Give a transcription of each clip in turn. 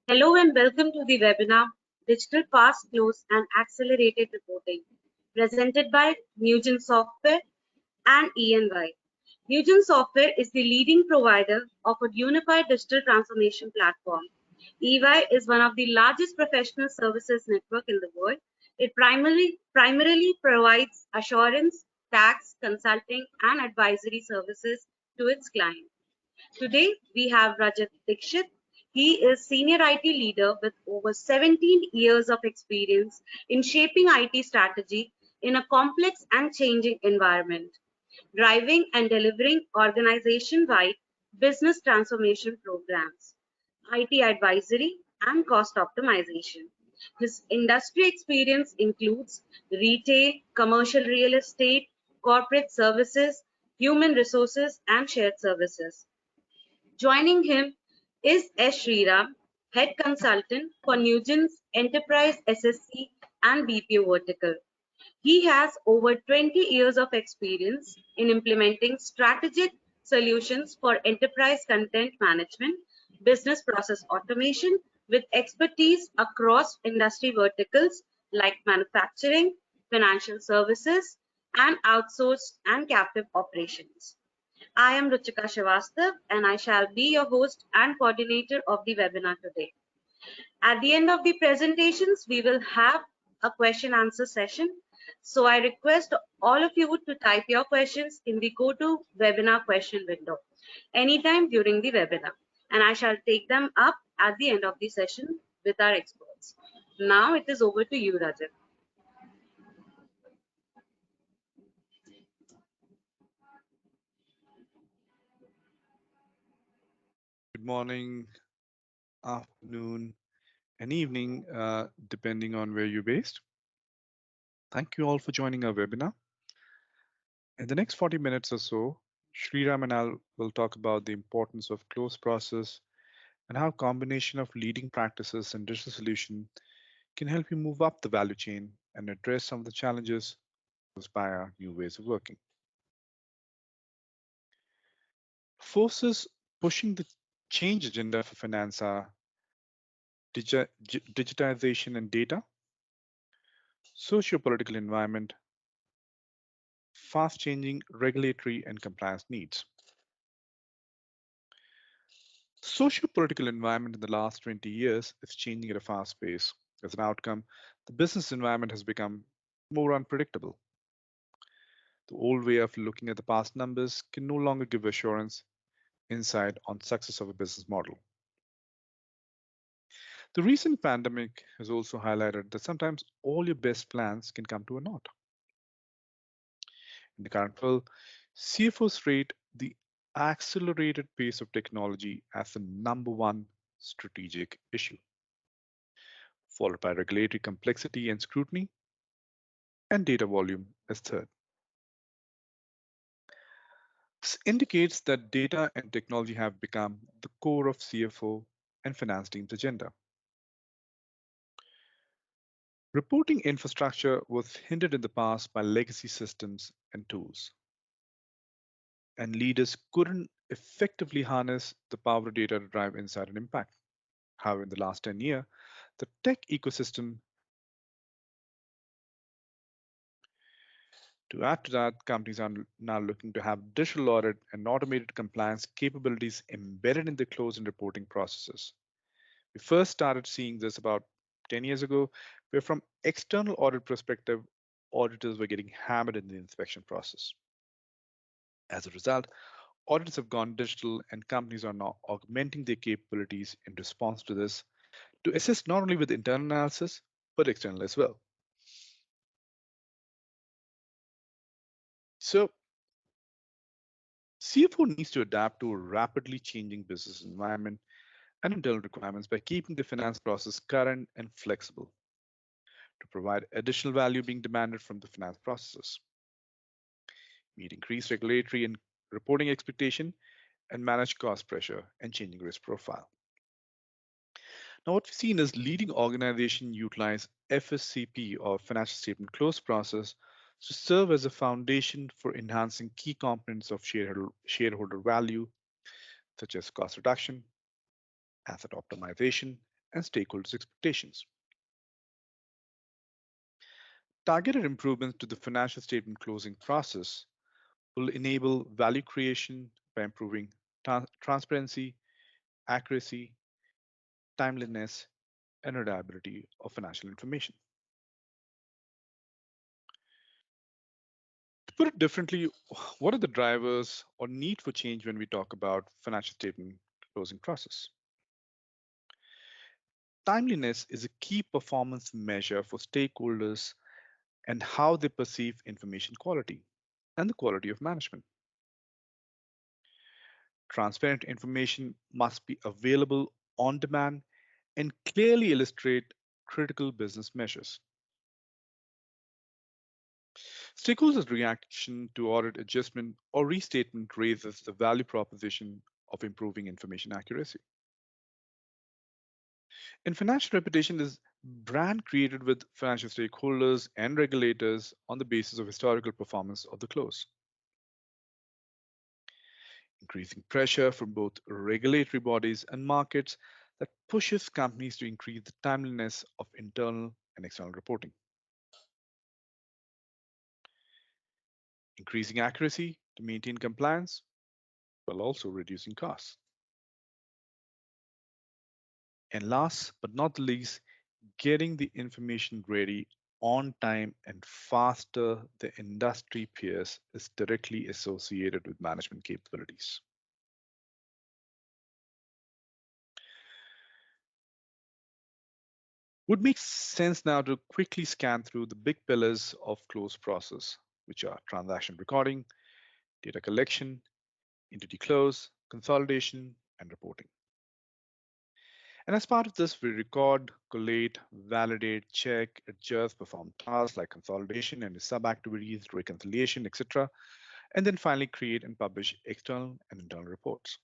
Hello and welcome to the webinar Digital Fast Close and Accelerated Reporting, presented by Nugent Software and EY. Nugent Software is the leading provider of a unified digital transformation platform. EY is one of the largest professional services network in the world. It primarily provides assurance, tax, consulting, and advisory services to its clients. Today, we have Rajat Dixit. He is Senior IT Leader with over 17 years of experience in shaping IT strategy in a complex and changing environment, driving and delivering organization-wide business transformation programs, IT advisory, and cost optimization. His industry experience includes retail, commercial real estate, corporate services, human resources, and shared services. Joining him is S. Sriram, Head Consultant for Nugent's Enterprise SSC and BPO vertical. He has over 20 years of experience in implementing strategic solutions for enterprise content management, business process automation, with expertise across industry verticals like manufacturing, financial services, and outsourced and captive operations. I am Ruchika Srivastav and I shall be your host and coordinator of the webinar today. At the end of the presentations, we will have a question answer session. So I request all of you to type your questions in the GoTo webinar question window anytime during the webinar, and I shall take them up at the end of the session with our experts. Now it is over to you, Rajat. Good morning, afternoon, and evening, depending on where you're based. Thank you all for joining our webinar. In the next 40 minutes or so, Sriram and I will talk about the importance of close process and how combination of leading practices and digital solution can help you move up the value chain and address some of the challenges posed by our new ways of working. Forces pushing the change agenda for finance are digitization and data, socio-political environment, fast-changing regulatory and compliance needs. Socio-political environment in the last 20 years is changing at a fast pace. As an outcome, the business environment has become more unpredictable. The old way of looking at the past numbers can no longer give assurance, insight on success of a business model. The recent pandemic has also highlighted that sometimes all your best plans can come to a naught. In the current world, CFOs rate the accelerated pace of technology as the number one strategic issue, followed by regulatory complexity and scrutiny, and data volume as third. This indicates that data and technology have become the core of CFO and finance team's agenda. Reporting infrastructure was hindered in the past by legacy systems and tools, and leaders couldn't effectively harness the power of data to drive insight and impact. However, in the last 10 years, the tech ecosystem. To add to that, companies are now looking to have digital audit and automated compliance capabilities embedded in the close and reporting processes. We first started seeing this about 10 years ago, where from external audit perspective, auditors were getting hammered in the inspection process. As a result, audits have gone digital and companies are now augmenting their capabilities in response to this to assist not only with internal analysis, but external as well. So CFO needs to adapt to a rapidly changing business environment and internal requirements by keeping the finance process current and flexible to provide additional value being demanded from the finance processes, meet increased regulatory and reporting expectation, and manage cost pressure and changing risk profile. Now, what we've seen is leading organizations utilize FSCP or financial statement close process to serve as a foundation for enhancing key components of shareholder value, such as cost reduction, asset optimization, and stakeholders' expectations. Targeted improvements to the financial statement closing process will enable value creation by improving transparency, accuracy, timeliness, and reliability of financial information. To put it differently, what are the drivers or need for change when we talk about financial statement closing process? Timeliness is a key performance measure for stakeholders and how they perceive information quality and the quality of management. Transparent information must be available on demand and clearly illustrate critical business measures. Stakeholders' reaction to audit adjustment or restatement raises the value proposition of improving information accuracy. And financial reputation is brand created with financial stakeholders and regulators on the basis of historical performance of the close. Increasing pressure from both regulatory bodies and markets that pushes companies to increase the timeliness of internal and external reporting. Increasing accuracy to maintain compliance while also reducing costs. And last but not the least, getting the information ready on time and faster than industry peers is directly associated with management capabilities. Would make sense now to quickly scan through the big pillars of close process, which are transaction recording, data collection, entity close, consolidation, and reporting. And as part of this, we record, collate, validate, check, adjust, perform tasks like consolidation and sub-activities, reconciliation, etc. And then finally create and publish external and internal reports.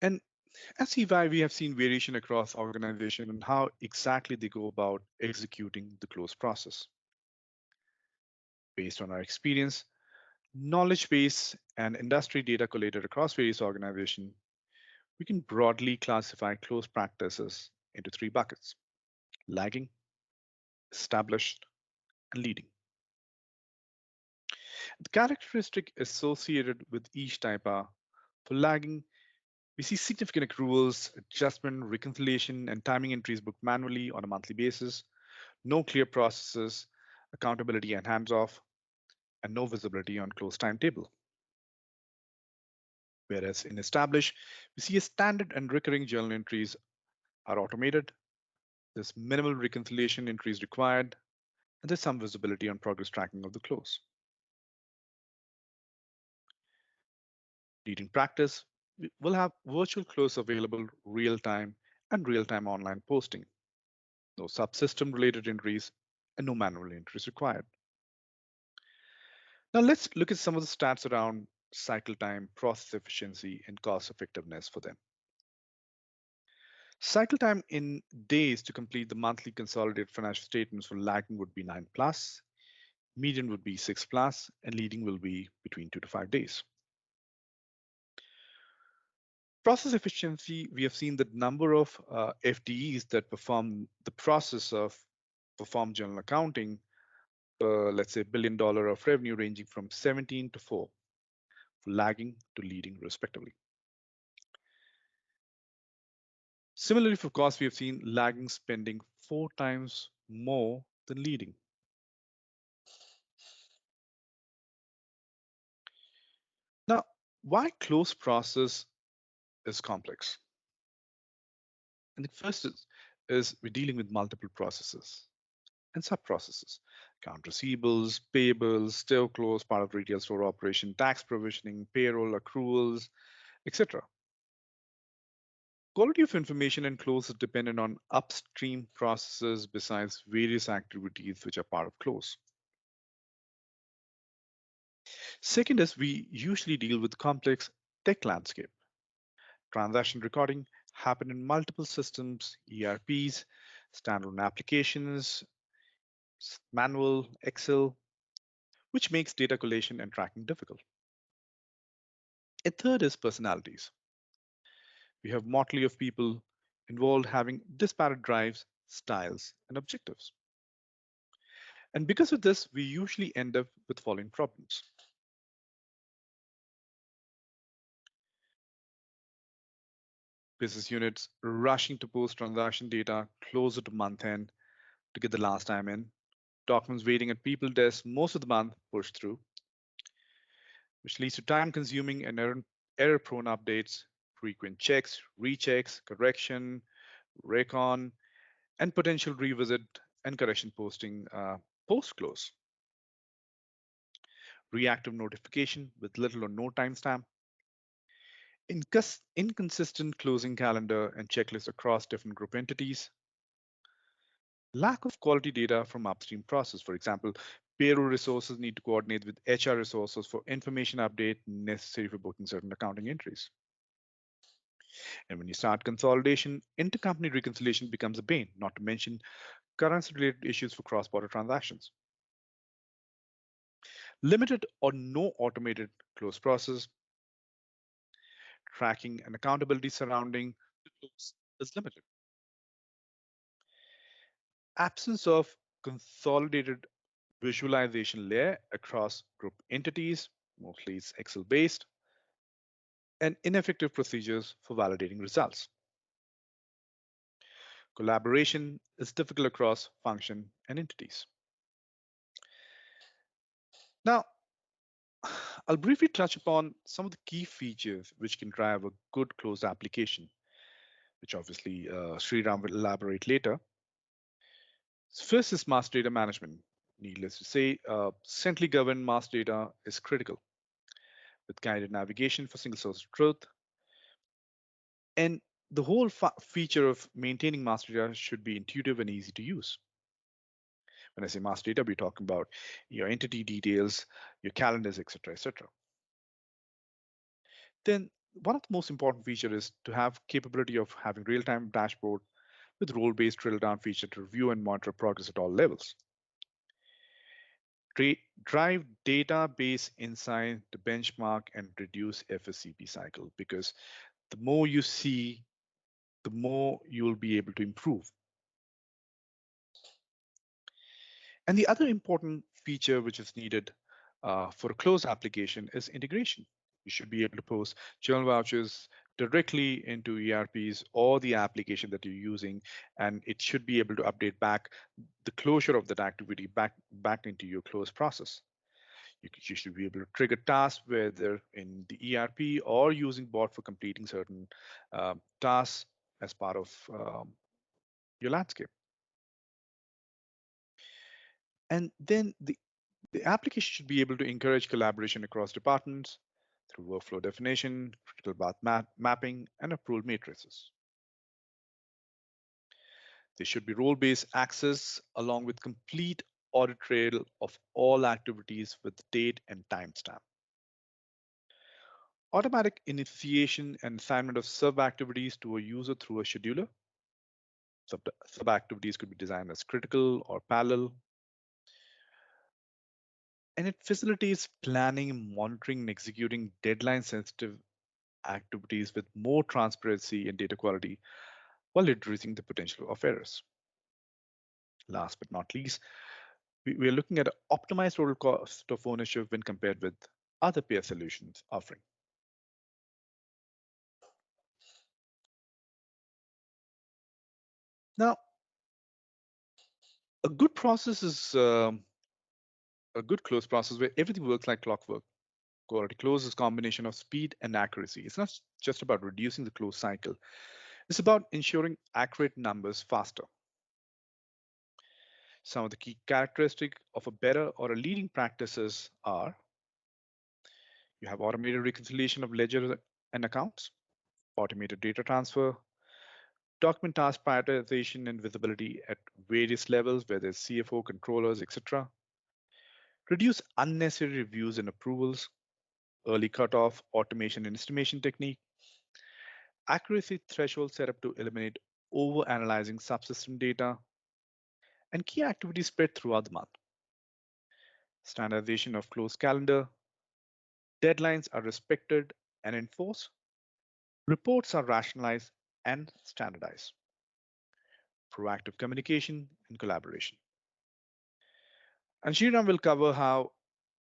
And at CY, we have seen variation across organizations and how exactly they go about executing the close process. Based on our experience, knowledge base, and industry data collated across various organizations, we can broadly classify close practices into three buckets: lagging, established, and leading. The characteristic associated with each type are: for lagging, we see significant accruals, adjustment, reconciliation, and timing entries booked manually on a monthly basis, no clear processes, accountability and hands-off, and no visibility on close timetable. Whereas in established, we see a standard and recurring journal entries are automated, there's minimal reconciliation entries required, and there's some visibility on progress tracking of the close. Leading practice, we'll have virtual close available real-time and real-time online posting. No subsystem related entries and no manual entries required. Now let's look at some of the stats around cycle time, process efficiency, and cost effectiveness for them. Cycle time in days to complete the monthly consolidated financial statements for lagging would be 9 plus, median would be 6 plus, and leading will be between 2 to 5 days. Process efficiency, we have seen the number of FTEs that perform the process of perform general accounting, let's say $1 billion of revenue ranging from 17 to 4, lagging to leading respectively. Similarly, for cost, we have seen lagging spending 4 times more than leading. Now, why close process is complex? And the first is we're dealing with multiple processes and sub-processes: account receivables, payables, store close, part of retail store operation, tax provisioning, payroll, accruals, etc. Quality of information and close is dependent on upstream processes besides various activities which are part of close. Second is we usually deal with complex tech landscape. Transaction recording happen in multiple systems, ERPs, standalone applications, manual, Excel, which makes data collation and tracking difficult. A third is personalities. We have motley of people involved having disparate drives, styles, and objectives. And because of this, we usually end up with following problems. Business units rushing to post transaction data closer to month end to get the last time in, documents waiting at people desks most of the month pushed through, which leads to time consuming and error prone updates, frequent checks, rechecks, correction, recon, and potential revisit and correction posting post close, reactive notification with little or no timestamp, inconsistent closing calendar and checklist across different group entities, lack of quality data from upstream process. For example, payroll resources need to coordinate with HR resources for information update necessary for booking certain accounting entries. And when you start consolidation, intercompany reconciliation becomes a bane, not to mention currency-related issues for cross-border transactions. Limited or no automated close process, tracking and accountability surrounding the close is limited. Absence of consolidated visualization layer across group entities, mostly it's Excel based, and ineffective procedures for validating results. Collaboration is difficult across function and entities. Now, I'll briefly touch upon some of the key features which can drive a good closed application, which obviously Sriram will elaborate later. So first is master data management. Needless to say, centrally governed master data is critical with guided navigation for single source of truth. And the whole feature of maintaining master data should be intuitive and easy to use. When I say master data, we're talking about your entity details, your calendars, etc., etc. Then one of the most important features is to have capability of having real-time dashboard with role-based drill down feature to review and monitor progress at all levels. Drive database insight to benchmark and reduce FSCP cycle, because the more you see, the more you'll be able to improve. And the other important feature which is needed for a closed application is integration. You should be able to post journal vouchers directly into ERPs or the application that you're using, and it should be able to update back the closure of that activity back into your close process. You should be able to trigger tasks, whether in the ERP or using bot for completing certain tasks as part of your landscape. And then the application should be able to encourage collaboration across departments through workflow definition, critical path mapping, and approval matrices. There should be role-based access along with complete audit trail of all activities with date and timestamp. Automatic initiation and assignment of sub-activities to a user through a scheduler. Sub-activities could be designed as critical or parallel. And it facilitates planning, monitoring, and executing deadline-sensitive activities with more transparency and data quality while reducing the potential of errors. Last but not least, we are looking at an optimized total cost of ownership when compared with other peer solutions offering. Now, a good process is a good close process where everything works like clockwork. Quality close is a combination of speed and accuracy. It's not just about reducing the close cycle. It's about ensuring accurate numbers faster. Some of the key characteristics of a better or a leading practices are: you have automated reconciliation of ledgers and accounts, automated data transfer, document task prioritization and visibility at various levels, whether it's CFO, controllers, etc. Reduce unnecessary reviews and approvals, early cutoff, automation and estimation technique, accuracy threshold set up to eliminate over analyzing subsystem data, and key activities spread throughout the month. Standardization of close calendar, deadlines are respected and enforce, reports are rationalized and standardized, proactive communication and collaboration. And Sriram will cover how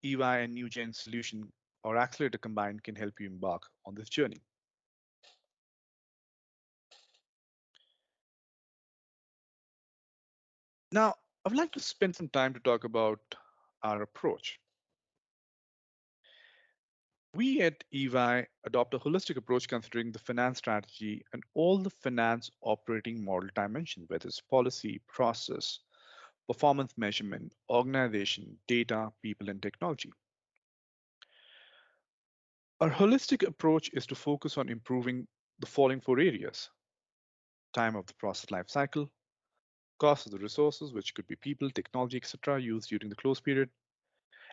EY and NewGen solution or accelerator combined can help you embark on this journey. Now, I would like to spend some time to talk about our approach. We at EY adopt a holistic approach considering the finance strategy and all the finance operating model dimensions, whether it's policy, process, performance measurement, organization, data, people, and technology. Our holistic approach is to focus on improving the following four areas: time of the process life cycle, cost of the resources, which could be people, technology, etc., used during the close period,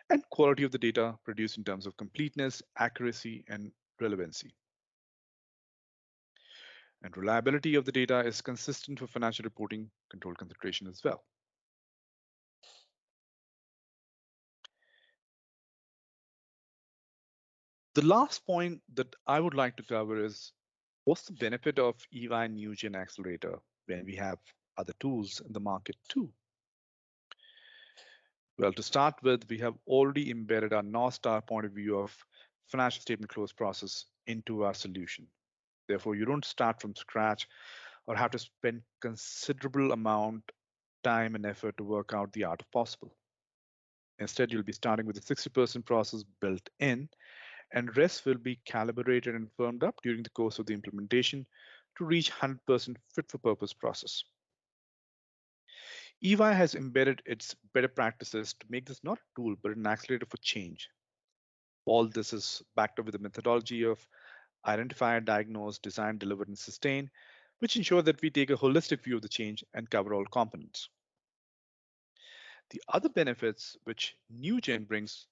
and quality of the data produced in terms of completeness, accuracy, and relevancy. And reliability of the data is consistent for financial reporting control consideration as well. The last point that I would like to cover is what's the benefit of EY NewGen Accelerator when we have other tools in the market too? Well, to start with, we have already embedded our North Star point of view of financial statement close process into our solution. Therefore, you don't start from scratch or have to spend considerable amount time and effort to work out the art of possible. Instead, you'll be starting with a 60% process built in, and rest will be calibrated and firmed up during the course of the implementation to reach 100% fit for purpose process. EY has embedded its better practices to make this not a tool, but an accelerator for change. All this is backed up with a methodology of identify, diagnose, design, deliver, and sustain, which ensure that we take a holistic view of the change and cover all components. The other benefits which NewGen brings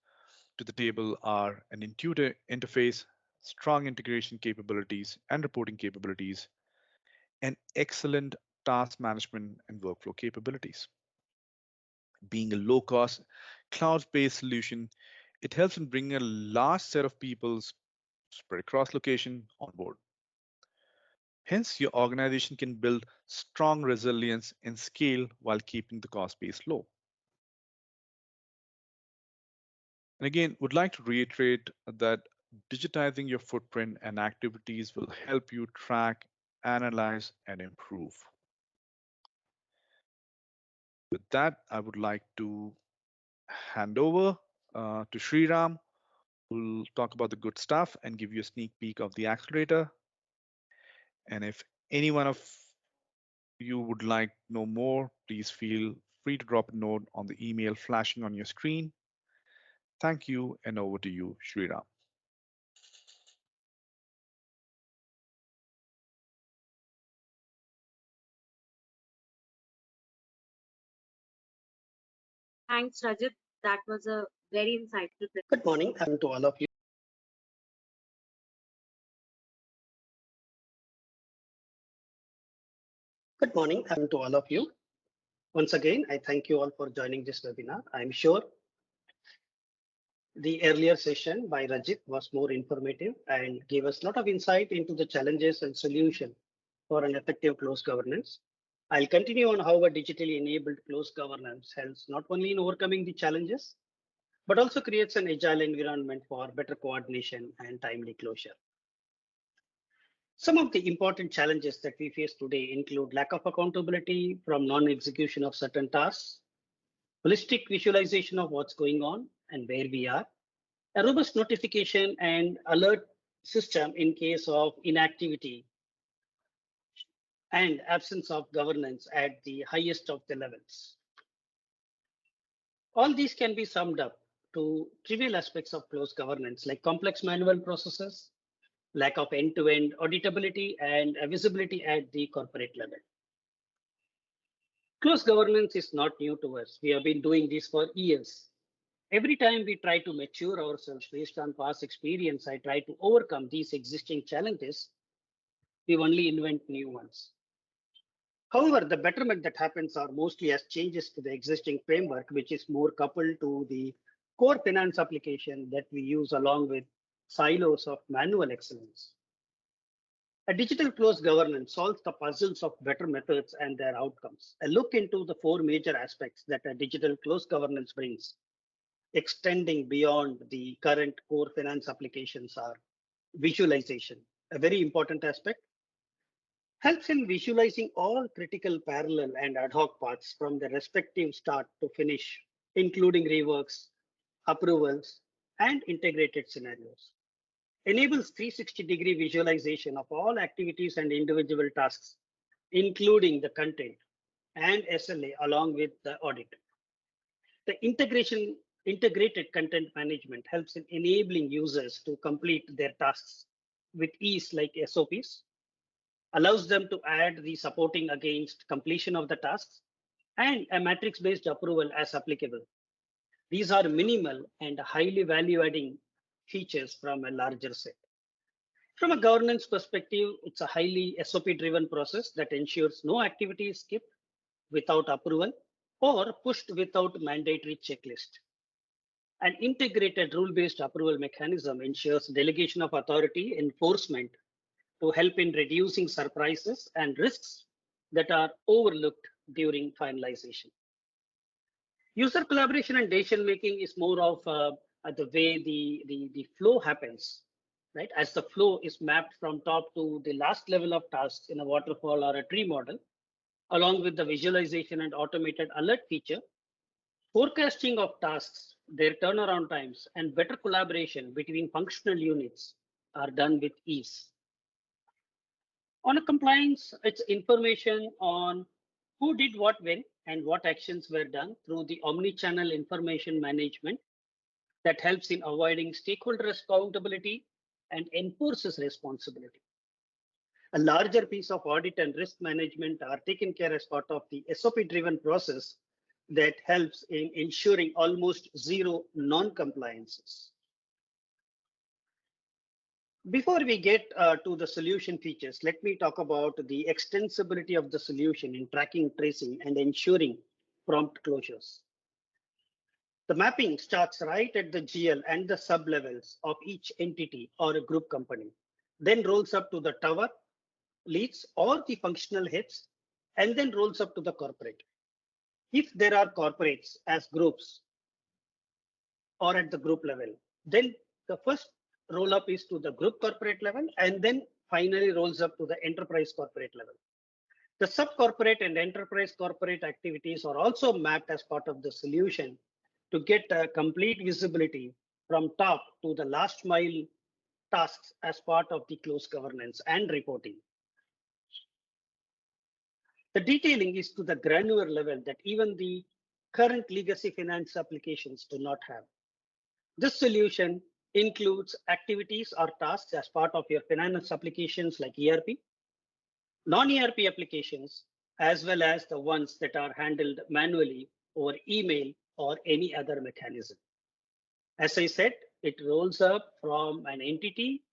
to the table are an intuitive interface, strong integration capabilities and reporting capabilities, and excellent task management and workflow capabilities. Being a low-cost, cloud-based solution, it helps in bringing a large set of people spread across location on board. Hence, your organization can build strong resilience and scale while keeping the cost base low. And again, would like to reiterate that digitizing your footprint and activities will help you track, analyze, and improve. With that, I would like to hand over to Sriram, who will talk about the good stuff and give you a sneak peek of the accelerator. And if any one of you would like to know more, please feel free to drop a note on the email flashing on your screen. Thank you, and over to you, Sriram. Thanks, Rajat. That was a very insightful presentation. Good morning to all of you. Good morning to all of you. Once again, I thank you all for joining this webinar. I'm sure the earlier session by Rajit was more informative and gave us a lot of insight into the challenges and solution for an effective close governance. I'll continue on how a digitally enabled close governance helps not only in overcoming the challenges, but also creates an agile environment for better coordination and timely closure. Some of the important challenges that we face today include lack of accountability from non-execution of certain tasks, holistic visualization of what's going on and where we are, a robust notification and alert system in case of inactivity, and absence of governance at the highest of the levels. All these can be summed up to trivial aspects of close governance like complex manual processes, lack of end-to-end auditability, and visibility at the corporate level. Close governance is not new to us. We have been doing this for years. Every time we try to mature ourselves based on past experience, I try to overcome these existing challenges. We only invent new ones. However, the betterment that happens are mostly as changes to the existing framework, which is more coupled to the core finance application that we use along with silos of manual excellence. A digital closed governance solves the puzzles of better methods and their outcomes. A look into the four major aspects that a digital closed governance brings, extending beyond the current core finance applications, are visualization, a very important aspect, helps in visualizing all critical parallel and ad hoc paths from the respective start to finish, including reworks, approvals, and integrated scenarios. Enables 360-degree visualization of all activities and individual tasks, including the content and SLA along with the audit. The integrated content management helps in enabling users to complete their tasks with ease like SOPs, allows them to add the supporting against completion of the tasks, and a matrix-based approval as applicable. These are minimal and highly value-adding features from a larger set. From a governance perspective, it's a highly SOP-driven process that ensures no activity is skipped without approval or pushed without mandatory checklist. An integrated rule-based approval mechanism ensures delegation of authority enforcement to help in reducing surprises and risks that are overlooked during finalization. User collaboration and decision making is more of the way the flow happens, right? As the flow is mapped from top to the last level of tasks in a waterfall or a tree model, along with the visualization and automated alert feature, forecasting of tasks, their turnaround times, and better collaboration between functional units are done with ease. On a compliance, it's information on who did what when and what actions were done through the omni-channel information management that helps in avoiding stakeholder accountability and enforces responsibility. A larger piece of audit and risk management are taken care as part of the SOP-driven process that helps in ensuring almost zero non-compliances. Before we get to the solution features, let me talk about the extensibility of the solution in tracking, tracing, and ensuring prompt closures. The mapping starts right at the GL and the sub-levels of each entity or a group company, then rolls up to the tower, leads, or the functional heads, and then rolls up to the corporate. If there are corporates as groups or at the group level, then the first roll up is to the group corporate level and then finally rolls up to the enterprise corporate level. The sub corporate and enterprise corporate activities are also mapped as part of the solution to get a complete visibility from top to the last mile tasks as part of the closed governance and reporting. The detailing is to the granular level that even the current legacy finance applications do not have. This solution includes activities or tasks as part of your finance applications like ERP, non-ERP applications, as well as the ones that are handled manually over email or any other mechanism. As I said, it rolls up from an entity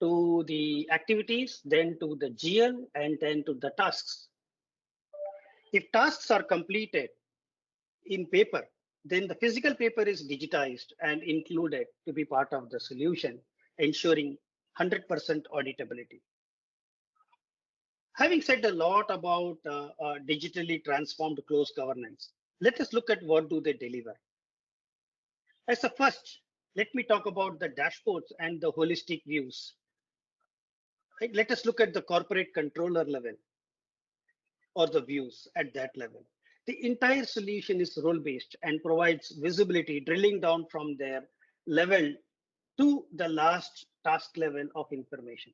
to the activities, then to the GL, and then to the tasks. If tasks are completed in paper, then the physical paper is digitized and included to be part of the solution, ensuring 100% auditability. Having said a lot about digitally transformed closed governance, let us look at what do they deliver. As a first, let me talk about the dashboards and the holistic views. Right? Let us look at the corporate controller level or the views at that level. The entire solution is role-based and provides visibility drilling down from their level to the last task level of information.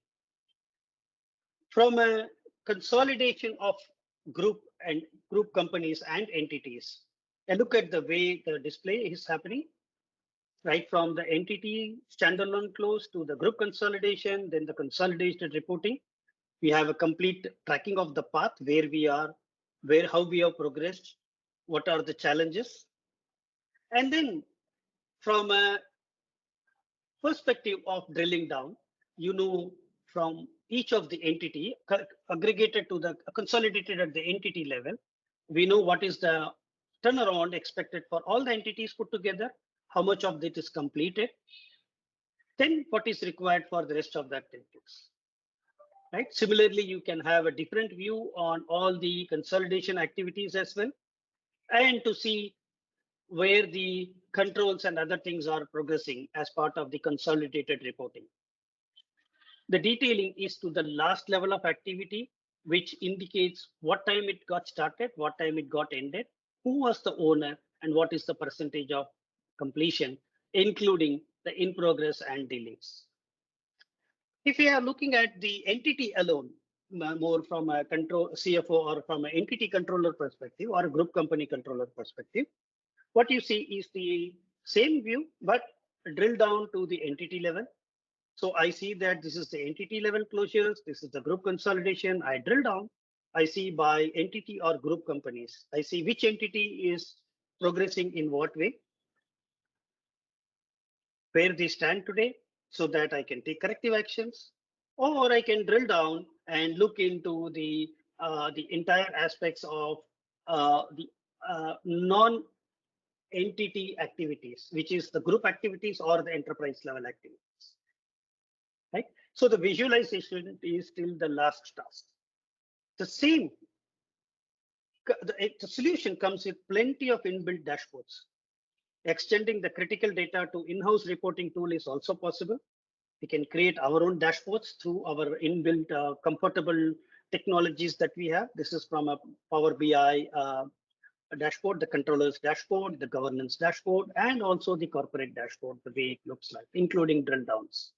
From a consolidation of group companies and entities, a look at the way the display is happening, right from the entity standalone close to the group consolidation, then the consolidated reporting. We have a complete tracking of the path where we are, how we have progressed, what are the challenges. And then from a perspective of drilling down, from each of the entity aggregated to the consolidated at the entity level, we know what is the turnaround expected for all the entities put together, how much of it is completed. then what is required for the rest of the activities. Right? Similarly, you can have a different view on all the consolidation activities as well, and to see where the controls and other things are progressing as part of the consolidated reporting. The detailing is to the last level of activity, which indicates what time it got started, what time it got ended, who was the owner, and what is the percentage of completion, including the in progress and delays. If we are looking at the entity alone, more from a control CFO or from an entity controller perspective or a group company controller perspective, what you see is the same view, but drill down to the entity level. So I see that this is the entity level closures. This is the group consolidation. I drill down. I see by entity or group companies. I see which entity is progressing in what way, where they stand today, so that I can take corrective actions, or I can drill down and look into the entire aspects of the non-entity activities, which is the group activities or the enterprise level activities. Right? So the visualization is still the last task. The same, the solution comes with plenty of inbuilt dashboards. Extending the critical data to in-house reporting tool is also possible. We can create our own dashboards through our inbuilt comfortable technologies that we have. This is from a Power BI dashboard, the controllers dashboard, the governance dashboard, and also the corporate dashboard, the way it looks like, including drill downs.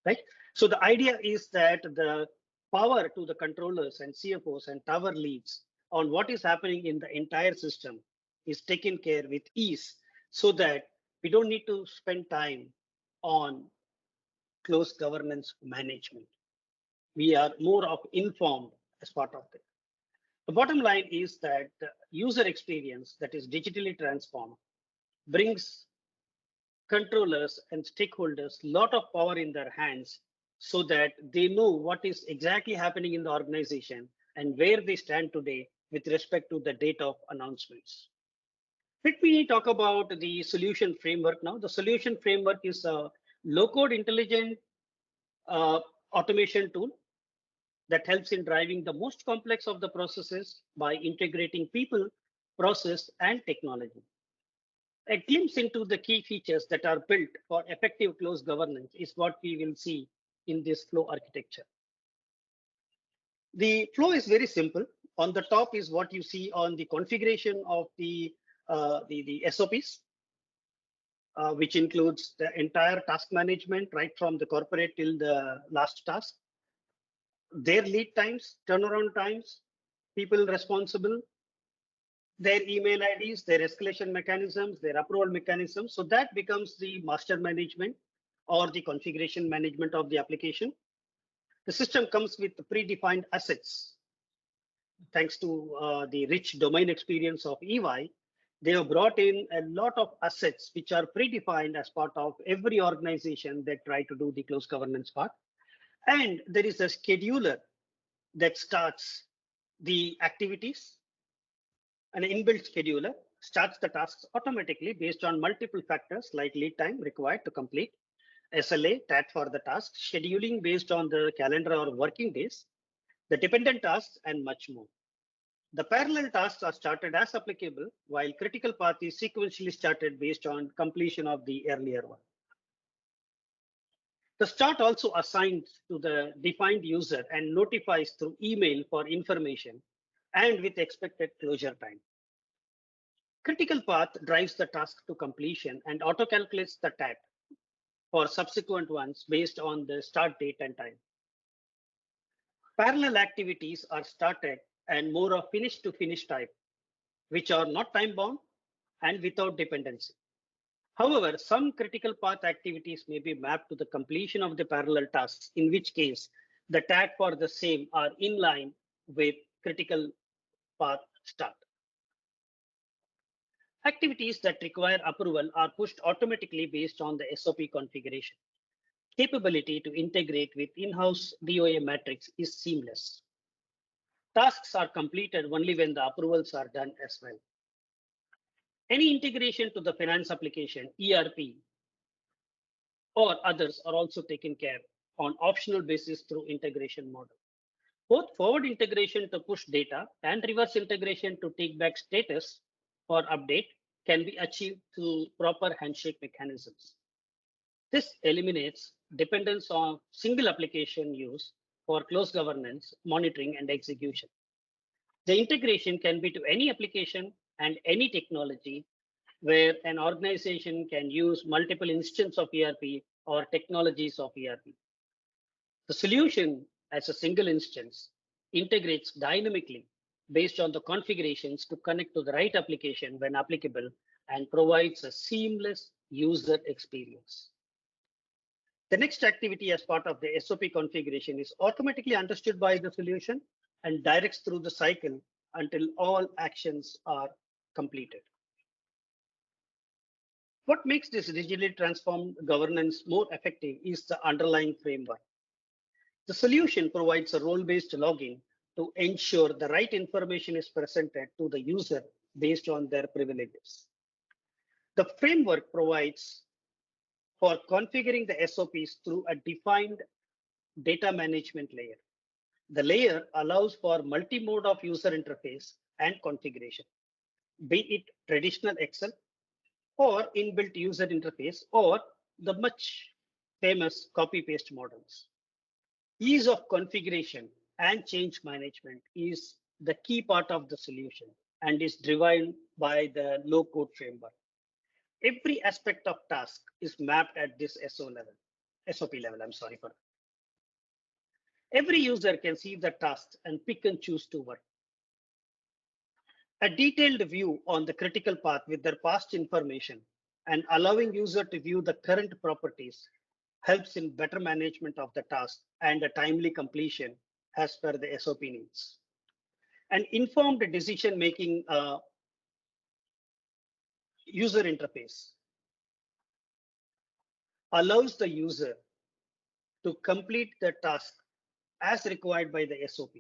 Right? So the idea is that the power to the controllers and CFOs and tower leads on what is happening in the entire system is taken care with ease, so that we don't need to spend time on close governance management. We are more of informed as part of it. The bottom line is that the user experience that is digitally transformed brings controllers and stakeholders a lot of power in their hands, so that they know what is exactly happening in the organization and where they stand today with respect to the date of announcements. Let me talk about the solution framework now. The solution framework is a low-code intelligent automation tool that helps in driving the most complex of the processes by integrating people, process, and technology. A glimpse into the key features that are built for effective close governance is what we will see in this flow architecture. The flow is very simple. On the top is what you see on the configuration of the SOPs, which includes the entire task management, right from the corporate till the last task, their lead times, turnaround times, people responsible, their email IDs, their escalation mechanisms, their approval mechanisms. So that becomes the master management or the configuration management of the application. The system comes with predefined assets. Thanks to the rich domain experience of EY, they have brought in a lot of assets which are predefined as part of every organization that try to do the close governance part. And there is a scheduler that starts the activities. An inbuilt scheduler starts the tasks automatically based on multiple factors like lead time required to complete, SLA, TAT for the task, scheduling based on the calendar or working days, the dependent tasks, and much more. The parallel tasks are started as applicable, while critical path is sequentially started based on completion of the earlier one. The start also assigns to the defined user and notifies through email for information and with expected closure time. Critical path drives the task to completion and auto-calculates the TAT for subsequent ones based on the start date and time. Parallel activities are started and more of finish to finish type, which are not time bound and without dependency. However, some critical path activities may be mapped to the completion of the parallel tasks, in which case the TAT for the same are in line with critical path start. Activities that require approval are pushed automatically based on the SOP configuration. Capability to integrate with in-house DOA matrix is seamless. Tasks are completed only when the approvals are done as well. Any integration to the finance application, ERP, or others are also taken care on optional basis through integration model. Both forward integration to push data and reverse integration to take back status or update can be achieved through proper handshake mechanisms. This eliminates dependence on single application use for close governance, monitoring, and execution. The integration can be to any application and any technology where an organization can use multiple instances of ERP or technologies of ERP. The solution as a single instance integrates dynamically based on the configurations to connect to the right application when applicable and provides a seamless user experience. The next activity as part of the SOP configuration is automatically understood by the solution and directs through the cycle until all actions are completed. What makes this digitally transformed governance more effective is the underlying framework. The solution provides a role-based login to ensure the right information is presented to the user based on their privileges. The framework provides for configuring the SOPs through a defined data management layer. The layer allows for multi-mode of user interface and configuration, be it traditional Excel or inbuilt user interface or the much famous copy-paste models. Ease of configuration and change management is the key part of the solution and is driven by the low-code framework. Every aspect of task is mapped at this SOP level. I'm sorry for that. Every user can see the tasks and pick and choose to work. A detailed view on the critical path with their past information and allowing user to view the current properties helps in better management of the task and a timely completion as per the SOP needs. An informed decision-making user interface allows the user to complete the task as required by the SOP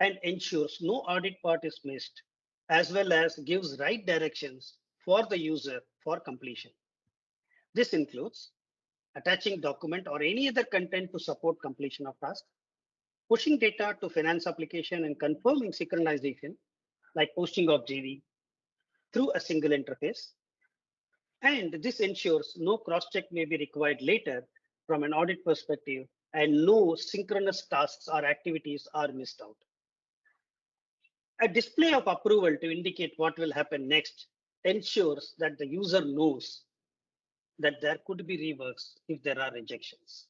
and ensures no audit part is missed, as well as gives right directions for the user for completion. This includes attaching document or any other content to support completion of task, pushing data to finance application and confirming synchronization like posting of JV through a single interface. And this ensures no cross-check may be required later from an audit perspective and no synchronous tasks or activities are missed out. A display of approval to indicate what will happen next ensures that the user knows that there could be reworks if there are rejections.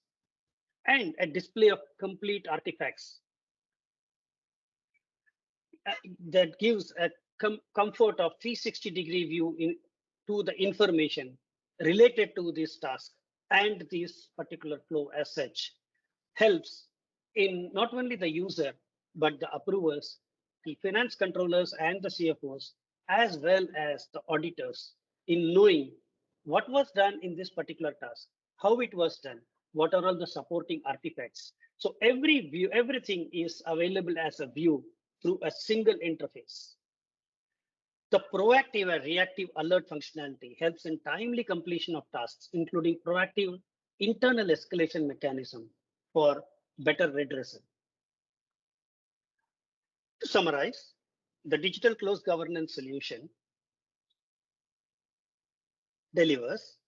And a display of complete artifacts that gives a comfort of 360-degree view to the information related to this task and this particular flow as such helps in not only the user, but the approvers, the finance controllers and the CFOs, as well as the auditors in knowing what was done in this particular task, how it was done, what are all the supporting artifacts. So every view, everything is available as a view through a single interface. The proactive and reactive alert functionality helps in timely completion of tasks, including proactive internal escalation mechanism for better redressal. To summarize, the digital close governance solution delivers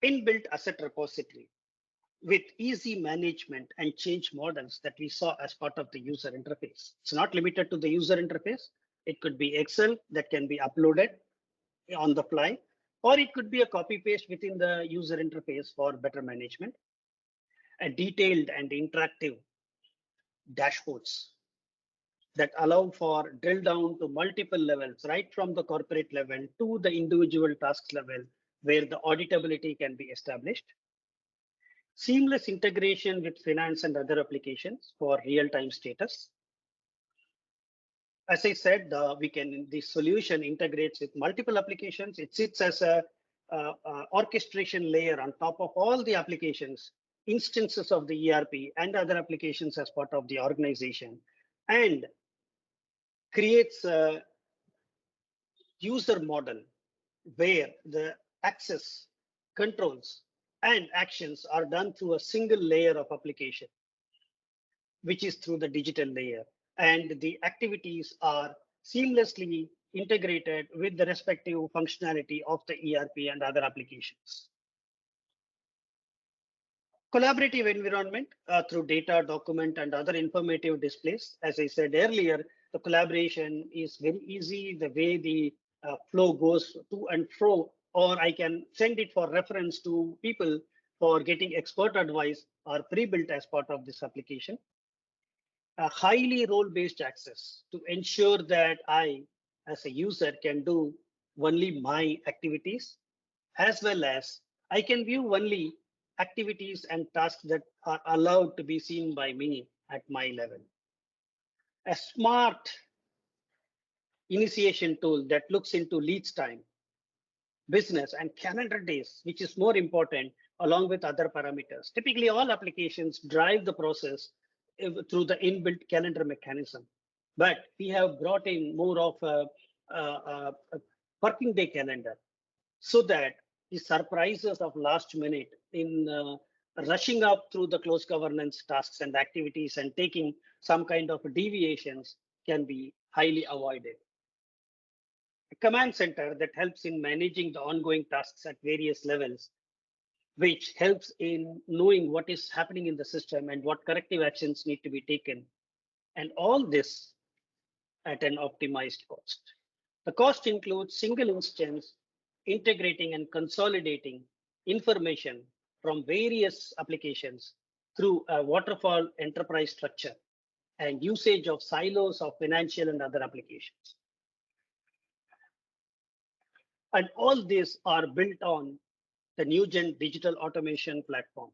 inbuilt asset repository with easy management and change models that we saw as part of the user interface. It's not limited to the user interface. It could be Excel that can be uploaded on the fly, or it could be a copy paste within the user interface for better management. A detailed and interactive dashboards that allow for drill down to multiple levels, right from the corporate level to the individual tasks level, where the auditability can be established. Seamless integration with finance and other applications for real-time status. As I said, the solution integrates with multiple applications. It sits as a orchestration layer on top of all the applications, instances of the ERP and other applications as part of the organization, and creates a user model where the access controls and actions are done through a single layer of application, which is through the digital layer. And the activities are seamlessly integrated with the respective functionality of the ERP and other applications. Collaborative environment through data, document, and other informative displays. As I said earlier, the collaboration is very easy. The way the flow goes to and fro, or I can send it for reference to people for getting expert advice, are pre-built as part of this application. A highly role-based access to ensure that I, as a user, can do only my activities, as well as I can view only activities and tasks that are allowed to be seen by me at my level. A smart initiation tool that looks into leads time, business, and calendar days, which is more important, along with other parameters. Typically, all applications drive the process through the inbuilt calendar mechanism. But we have brought in more of a working day calendar so that the surprises of last minute in rushing up through the close governance tasks and activities and taking some kind of deviations can be highly avoided. A command center that helps in managing the ongoing tasks at various levels, which helps in knowing what is happening in the system and what corrective actions need to be taken. And all this at an optimized cost. The cost includes single instance, integrating and consolidating information from various applications through a waterfall enterprise structure and usage of silos of financial and other applications. And all these are built on the Newgen digital automation platform.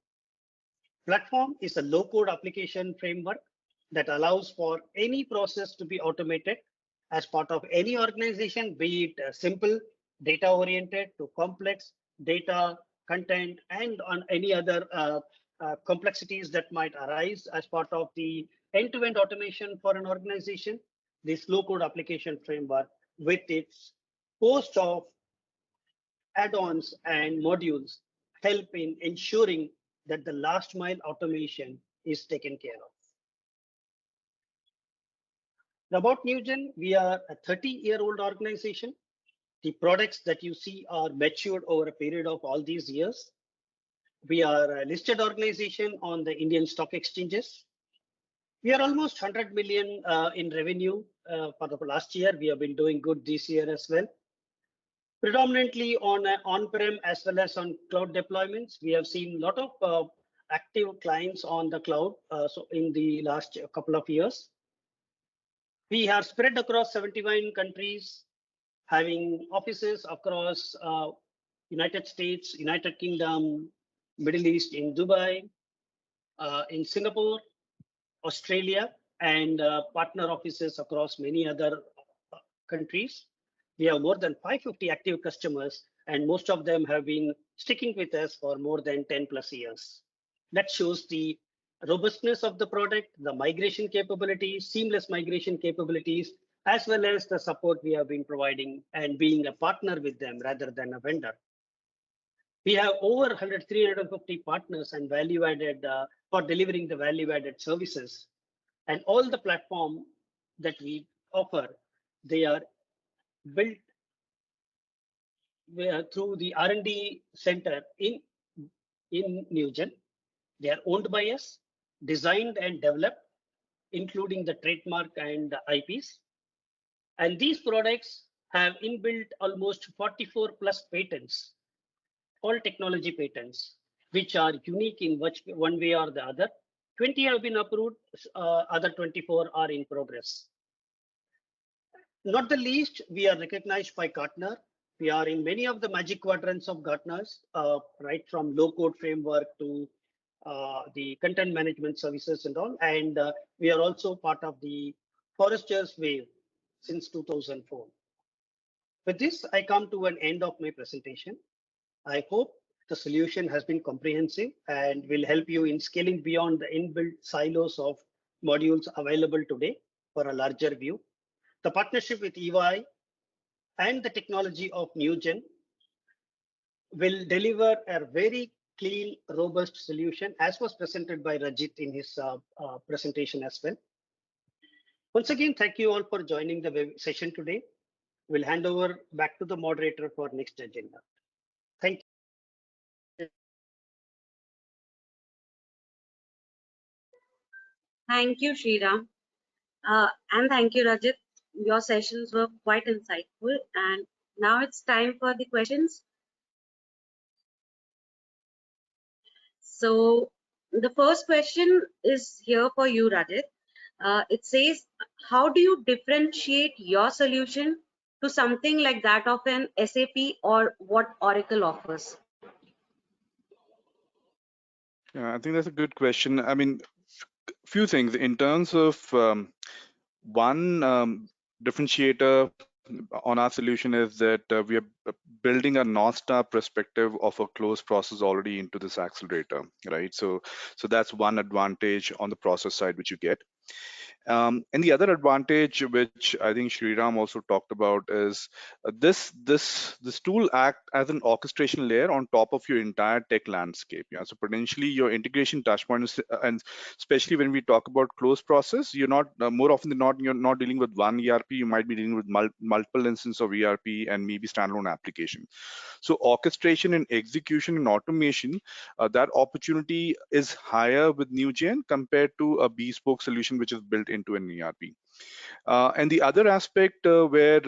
Platform is a low-code application framework that allows for any process to be automated as part of any organization, be it simple, data-oriented to complex data, content, and on any other complexities that might arise as part of the end-to-end automation for an organization. This low-code application framework with its host of add-ons and modules help in ensuring that the last mile automation is taken care of. About Newgen, we are a 30-year-old organization. The products that you see are matured over a period of all these years. We are a listed organization on the Indian stock exchanges. We are almost 100 million in revenue for the last year. We have been doing good this year as well. Predominantly on on-prem as well as on cloud deployments. We have seen a lot of active clients on the cloud so in the last couple of years. We are spread across 71 countries, having offices across United States, United Kingdom, Middle East, in Dubai, in Singapore, Australia, and partner offices across many other countries. We have more than 550 active customers, and most of them have been sticking with us for more than 10 plus years. That shows the robustness of the product, the migration capabilities, seamless migration capabilities, as well as the support we have been providing and being a partner with them rather than a vendor. We have over 350 partners and value added for delivering the value added services. And all the platform that we offer, they are built through the R&D center in Newgen. They are owned by us, designed and developed, including the trademark and the IPs. And these products have inbuilt almost 44 plus patents, all technology patents, which are unique in one way or the other. 20 have been approved, other 24 are in progress. Not the least, we are recognized by Gartner. We are in many of the magic quadrants of Gartner's, right from low-code framework to the content management services and all. And we are also part of the Forrester's Wave since 2004. With this, I come to an end of my presentation. I hope the solution has been comprehensive and will help you in scaling beyond the inbuilt silos of modules available today for a larger view. The partnership with EY and the technology of Newgen will deliver a very clean, robust solution, as was presented by Rajit in his presentation as well. Once again, thank you all for joining the web session today. We'll hand over back to the moderator for next agenda. Thank you. Thank you, Sriram. And thank you, Rajit. Your sessions were quite insightful. And now it's time for the questions. So the first question is here for you, Rajit. It says, how do you differentiate your solution to something like that of an SAP or what Oracle offers? Yeah, I think that's a good question. I mean, few things in terms of one differentiator on our solution is that we are building a North Star perspective of a closed process already into this accelerator, right? So that's one advantage on the process side which you get. And the other advantage, which I think Sriram also talked about, is this tool act as an orchestration layer on top of your entire tech landscape. Yeah, so potentially your integration touchpoints, and especially when we talk about closed process, you're not more often than not, you're not dealing with one ERP. You might be dealing with multiple instances of ERP and maybe standalone application. So orchestration and execution and automation, that opportunity is higher with NewGen compared to a bespoke solution which is built into an ERP. And the other aspect where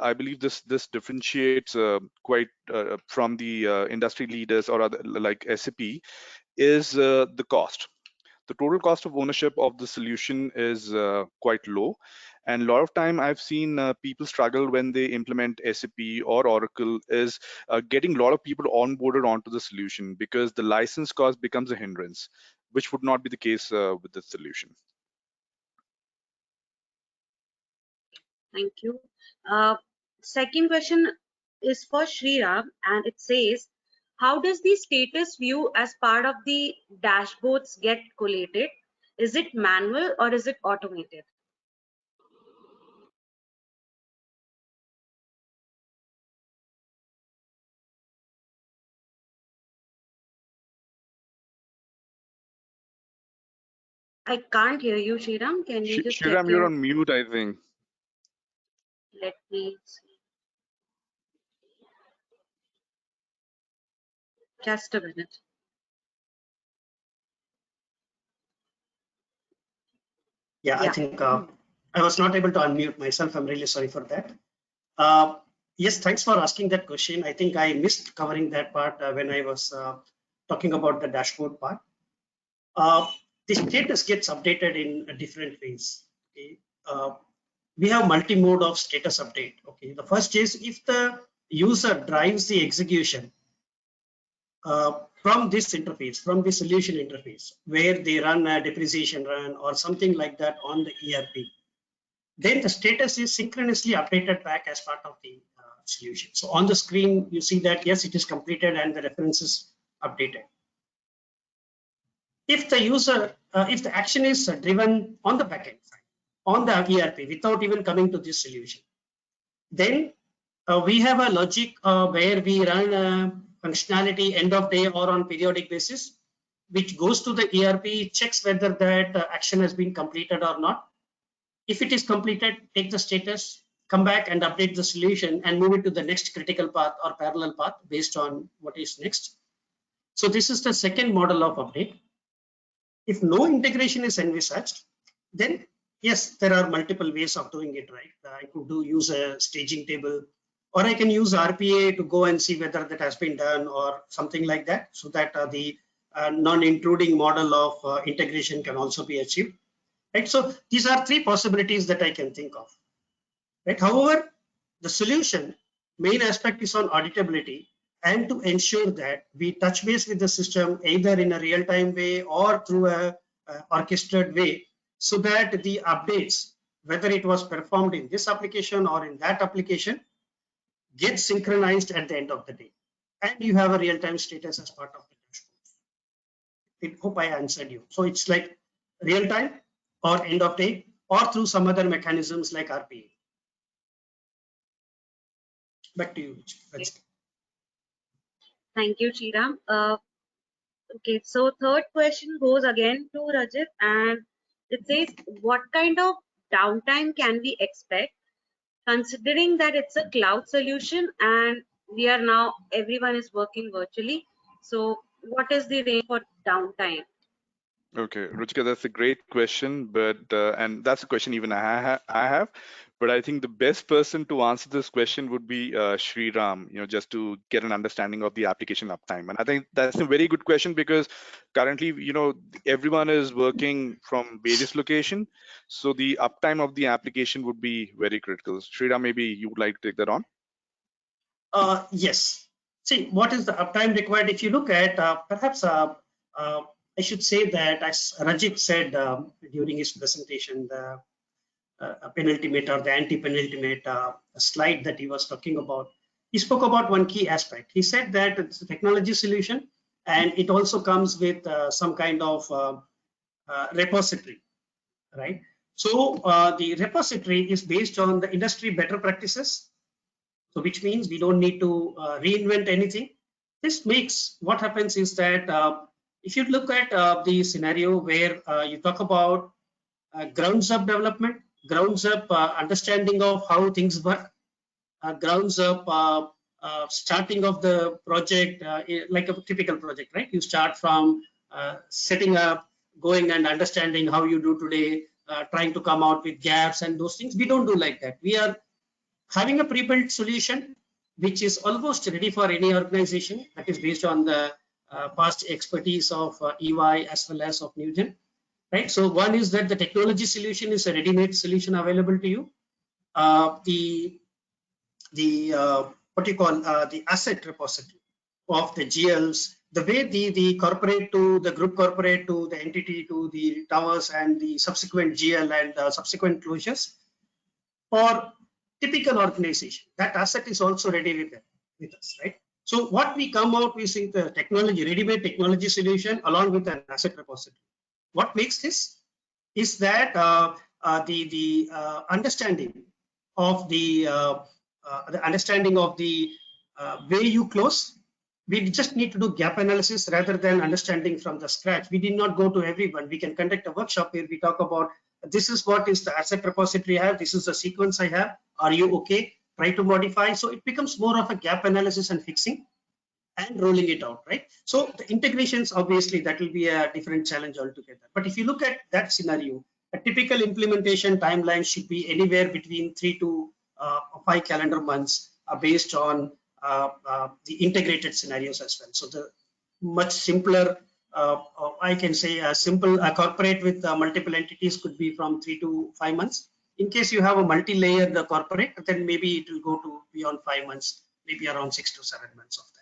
I believe this differentiates quite from the industry leaders or other, like SAP, is the cost. The total cost of ownership of the solution is quite low. And a lot of time I've seen people struggle when they implement SAP or Oracle is getting a lot of people onboarded onto the solution because the license cost becomes a hindrance, which would not be the case with this solution. Thank you. Second question is for Sriram, and it says, how does the status view as part of the dashboards get collated? Is it manual or is it automated? I can't hear you, Sriram. Can you just check Sriram, you're your... on mute, I think. Let me see. Just a minute. Yeah, I think I was not able to unmute myself. I'm really sorry for that. Yes, thanks for asking that question. I think I missed covering that part when I was talking about the dashboard part. The status gets updated in different ways. Okay? We have multi-mode of status update. Okay, the first is if the user drives the execution from this interface, from the solution interface, where they run a depreciation run or something like that on the ERP, then the status is synchronously updated back as part of the solution. So on the screen, you see that, yes, it is completed and the reference is updated. If the user, if the action is driven on the backend side, on the ERP without even coming to this solution, then we have a logic where we run functionality end of day or on periodic basis, which goes to the ERP, checks whether that action has been completed or not. If it is completed, take the status, come back and update the solution and move it to the next critical path or parallel path based on what is next. So this is the second model of update. If no integration is envisaged, then yes, there are multiple ways of doing it, right? I could use a staging table, or I can use RPA to go and see whether that has been done or something like that, so that the non-intruding model of integration can also be achieved. Right? So these are three possibilities that I can think of. Right? However, the solution main aspect is on auditability and to ensure that we touch base with the system either in a real-time way or through a orchestrated way, so that the updates, whether it was performed in this application or in that application, get synchronized at the end of the day. And you have a real-time status as part of the dashboard. I hope I answered you. So it's like real-time or end of day or through some other mechanisms like RPA. Back to you, Rajit. Thank you, Sriram. Okay, so third question goes again to Rajit, and it says, what kind of downtime can we expect, considering that it's a cloud solution and we are now, everyone is working virtually. So what is the range for downtime? Okay, Ruchika, that's a great question, but and that's a question even I have, but I think the best person to answer this question would be Sriram, just to get an understanding of the application uptime. And I think that's a very good question because currently, everyone is working from various location, so the uptime of the application would be very critical. Sriram, maybe you would like to take that on? Yes. See, what is the uptime required? If you look at, perhaps I should say that, as Rajit said during his presentation, the penultimate or the anti-penultimate slide that he was talking about, he spoke about one key aspect. He said that it's a technology solution and it also comes with some kind of repository, right? So the repository is based on the industry better practices. So which means we don't need to reinvent anything. This makes, what happens is that if you look at the scenario where you talk about grounds up development, grounds up understanding of how things work, grounds up starting of the project, like a typical project, right? You start from setting up, going and understanding how you do today, trying to come out with gaps and those things. We don't do like that. We are having a pre-built solution which is almost ready for any organization, that is based on the past expertise of EY as well as of Newgen, right? So one is that the technology solution is a ready-made solution available to you. What you call the asset repository of the GLs, the way the corporate to the group corporate to the entity to the towers and the subsequent GL and subsequent closures for typical organization, that asset is also ready with us, right? So what we come out with is the technology, ready-made technology solution along with an asset repository. What makes this is that the understanding of the way you close. We just need to do gap analysis rather than understanding from the scratch. We did not go to everyone. We can conduct a workshop where we talk about, this is what is the asset repository I have, this is the sequence I have, are you okay? Try to modify. So it becomes more of a gap analysis and fixing and rolling it out, right? So the integrations, obviously, that will be a different challenge altogether. But if you look at that scenario, a typical implementation timeline should be anywhere between 3 to 5 calendar months based on the integrated scenarios as well. So the much simpler, I can say a simple corporate with multiple entities could be from 3 to 5 months. In case you have a multi-layered corporate, then maybe it will go to beyond 5 months, maybe around 6 to 7 months of that.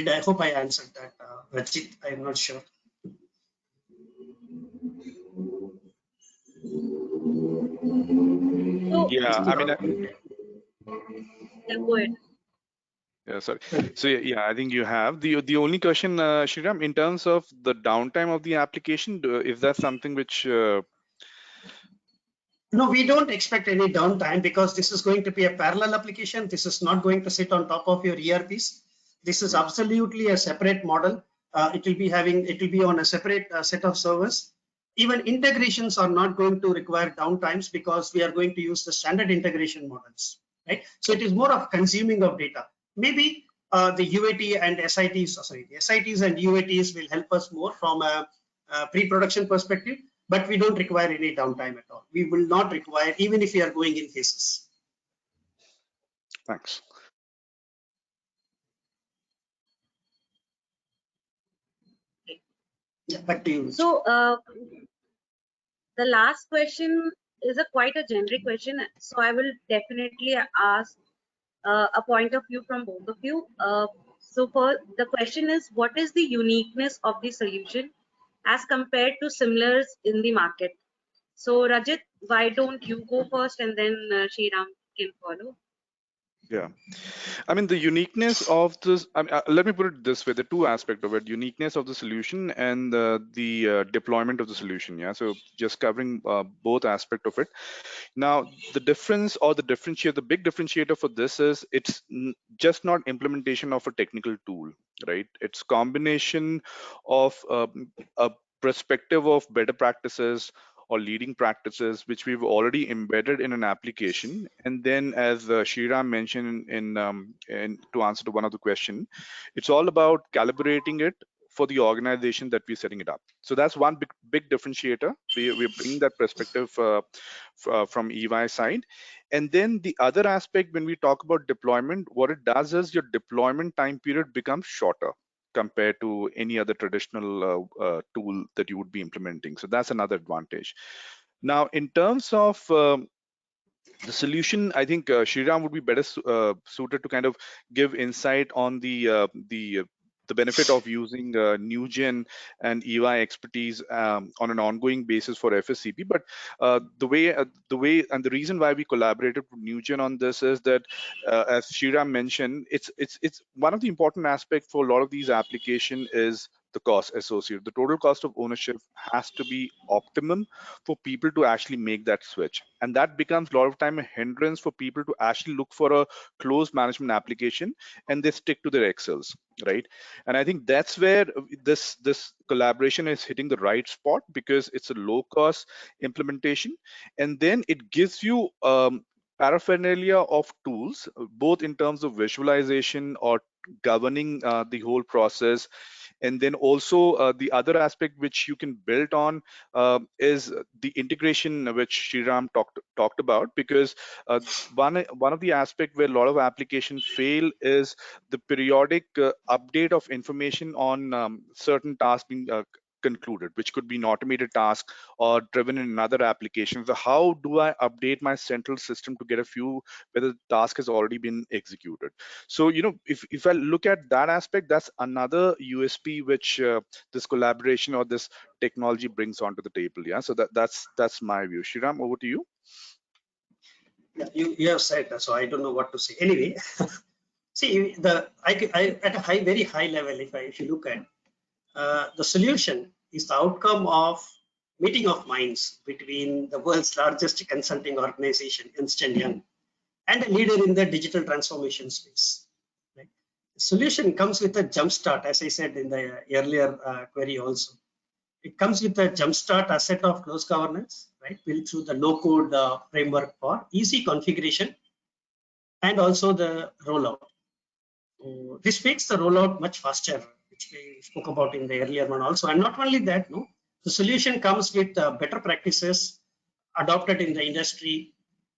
I hope I answered that, Rajit. I'm not sure. So, Yeah, I mean, yeah, go ahead. yeah, sorry. So yeah, I think you have the only question, Sriram, in terms of the downtime of the application, is that something which No, we don't expect any downtime because this is going to be a parallel application. This is not going to sit on top of your ERPs. This is absolutely a separate model. It will be on a separate set of servers. Even integrations are not going to require downtimes because we are going to use the standard integration models, right? So it is more of consuming of data. Maybe the UAT and SITs, the SITs and UATs will help us more from a pre-production perspective, but we don't require any downtime at all. We will not require, even if we are going in phases. Thanks. Yeah, back to you. So the last question is quite a generic question. So I will definitely ask a point of view from both of you. So for the question is, what is the uniqueness of the solution as compared to similars in the market? So Rajit, why don't you go first and then Sriram can follow? Yeah. I mean, the uniqueness of this, I mean, let me put it this way, the two aspects of it, uniqueness of the solution and the deployment of the solution. Yeah. So just covering both aspect of it. Now, the difference or the differentiator, the big differentiator for this is just not implementation of a technical tool, right? It's combination of a perspective of better practices or leading practices, which we've already embedded in an application. And then, as Shriram mentioned in to answer to one of the question, it's all about calibrating it for the organization that we're setting it up. So that's one big differentiator. We're bringing that perspective from EY side. And then the other aspect, when we talk about deployment, what it does is your deployment time period becomes shorter compared to any other traditional tool that you would be implementing. So that's another advantage. Now, in terms of the solution, I think Shriram would be better suited to kind of give insight on the benefit of using NewGen and EY expertise on an ongoing basis for FSCP. But the way and the reason why we collaborated with NewGen on this is that, as Shriram mentioned, it's one of the important aspects for a lot of these applications is the cost associated. The total cost of ownership has to be optimum for people to actually make that switch, and that becomes a lot of time a hindrance for people to actually look for a closed management application, and they stick to their Excels, right? And I think that's where this collaboration is hitting the right spot, because it's a low cost implementation, and then it gives you paraphernalia of tools, both in terms of visualization or governing the whole process. And then also the other aspect which you can build on is the integration which Shriram talked about, because one of the aspect where a lot of applications fail is the periodic update of information on certain tasks being concluded, which could be an automated task or driven in another application. So how do I update my central system to get a few whether the task has already been executed? So, if I look at that aspect, that's another USP which this collaboration or this technology brings onto the table. Yeah. So that's my view. Shriram, over to you. Yeah, you have said that, so I don't know what to say. Anyway, see, at a very high level, if you look at the solution is the outcome of meeting of minds between the world's largest consulting organization, Ernst & Young, and a leader in the digital transformation space. Right? The solution comes with a jumpstart, as I said in the earlier query also. It comes with a jumpstart, a set of closed governance, right, built through the low-code framework for easy configuration, and also the rollout. This makes the rollout much faster, which we spoke about in the earlier one also. And not only that, no, the solution comes with better practices adopted in the industry,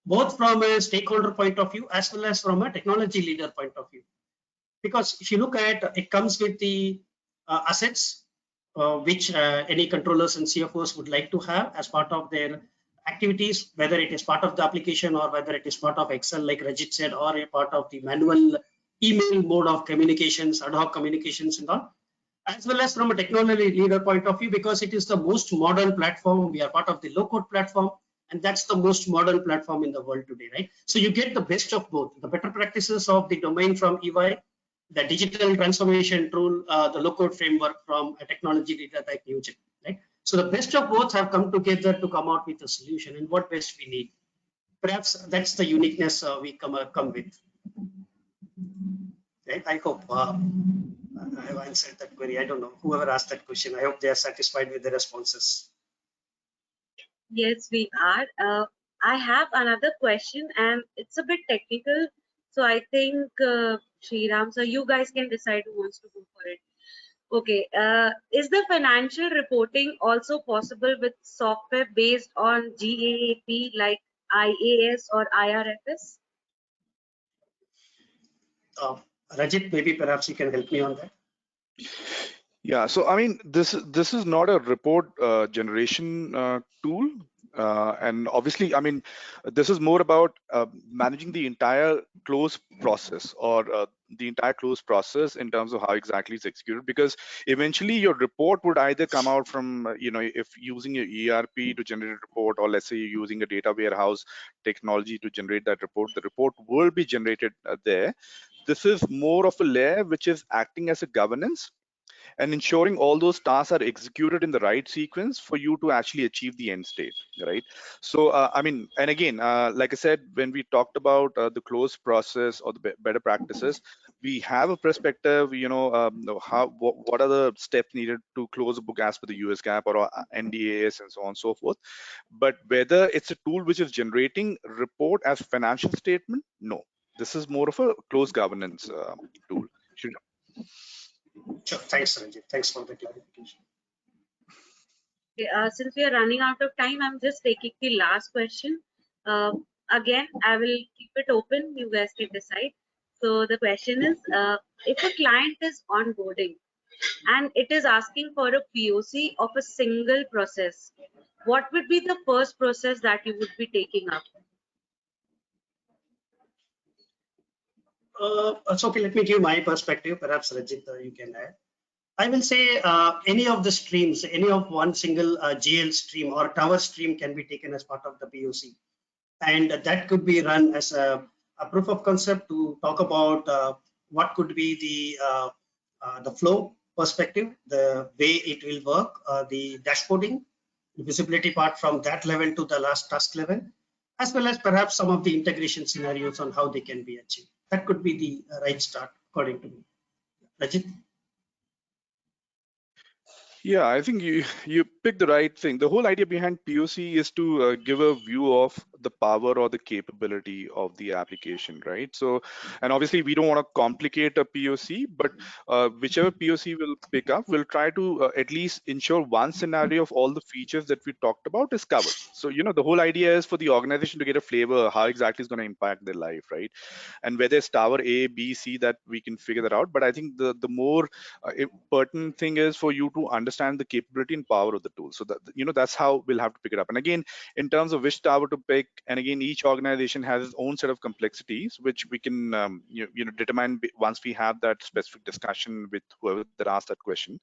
both from a stakeholder point of view as well as from a technology leader point of view. Because if you look at it, comes with the assets which any controllers and CFOs would like to have as part of their activities, whether it is part of the application or whether it is part of Excel, like Rajit said, or a part of the manual email mode of communications, ad hoc communications and all, as well as from a technology leader point of view, because it is the most modern platform. We are part of the low-code platform, and that's the most modern platform in the world today, right? So you get the best of both, the better practices of the domain from EY, the digital transformation tool, the low-code framework from a technology leader like NewGen, right? So the best of both have come together to come out with a solution, and what best we need. Perhaps that's the uniqueness we come with. Right? I hope I have answered that query. I don't know, whoever asked that question, I hope they are satisfied with the responses. Yes, we are. I have another question, and it's a bit technical. So I think Shriram, so you guys can decide who wants to go for it. Okay. Is the financial reporting also possible with software based on GAAP like IAS or IRFS? Rajit, maybe perhaps you can help me on that. Yeah, so I mean, this is not a report generation tool. And obviously, I mean, this is more about managing the entire close process, or the entire close process in terms of how exactly it's executed, because eventually your report would either come out from, if using your ERP to generate a report, or let's say you're using a data warehouse technology to generate that report, the report will be generated there. This is more of a layer which is acting as a governance and ensuring all those tasks are executed in the right sequence for you to actually achieve the end state, right? So I mean, and again, like I said, when we talked about the close process or the better practices, we have a perspective, what are the steps needed to close a book as per the US GAAP or NDAS and so on and so forth. But whether it's a tool which is generating report as financial statement, no, this is more of a close governance tool. Sure. Thanks, Ranjit. Thanks for the clarification. Since we are running out of time, I'm just taking the last question. Again, I will keep it open. You guys can decide. So the question is, if a client is onboarding and it is asking for a POC of a single process, what would be the first process that you would be taking up? So okay, let me give my perspective. Perhaps Ranjit, you can add. I will say any of the streams, any of one single GL stream or tower stream can be taken as part of the POC. And that could be run as a proof of concept to talk about what could be the flow perspective, the way it will work, the dashboarding, the visibility part from that level to the last task level, as well as perhaps some of the integration scenarios on how they can be achieved. That could be the right start, according to me. Rajit? Yeah, I think you picked the right thing. The whole idea behind POC is to give a view of the power or the capability of the application, right? So, and obviously we don't want to complicate a POC, but whichever POC will pick up, we'll try to at least ensure one scenario of all the features that we talked about is covered. So, the whole idea is for the organization to get a flavor how exactly is going to impact their life, right? And whether it's tower A, B, C, that we can figure that out. But I think the more pertinent thing is for you to understand the capability and power of the tool. So that that's how we'll have to pick it up. And again, in terms of which tower to pick, and again, each organization has its own set of complexities, which we can determine once we have that specific discussion with whoever that asked that question.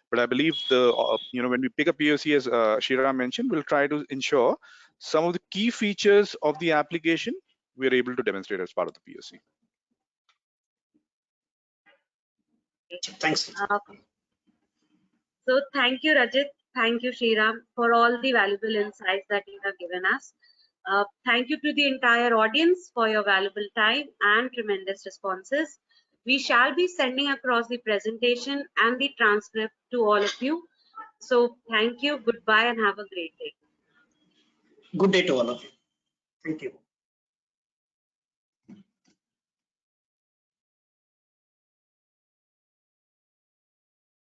But I believe when we pick a POC, as Shira mentioned, we'll try to ensure some of the key features of the application we're able to demonstrate as part of the POC. Thanks. So thank you, Rajit. Thank you, Shriram, for all the valuable insights that you have given us. Thank you to the entire audience for your valuable time and tremendous responses. We shall be sending across the presentation and the transcript to all of you. So thank you, goodbye, and have a great day. Good day to all of you. Thank you.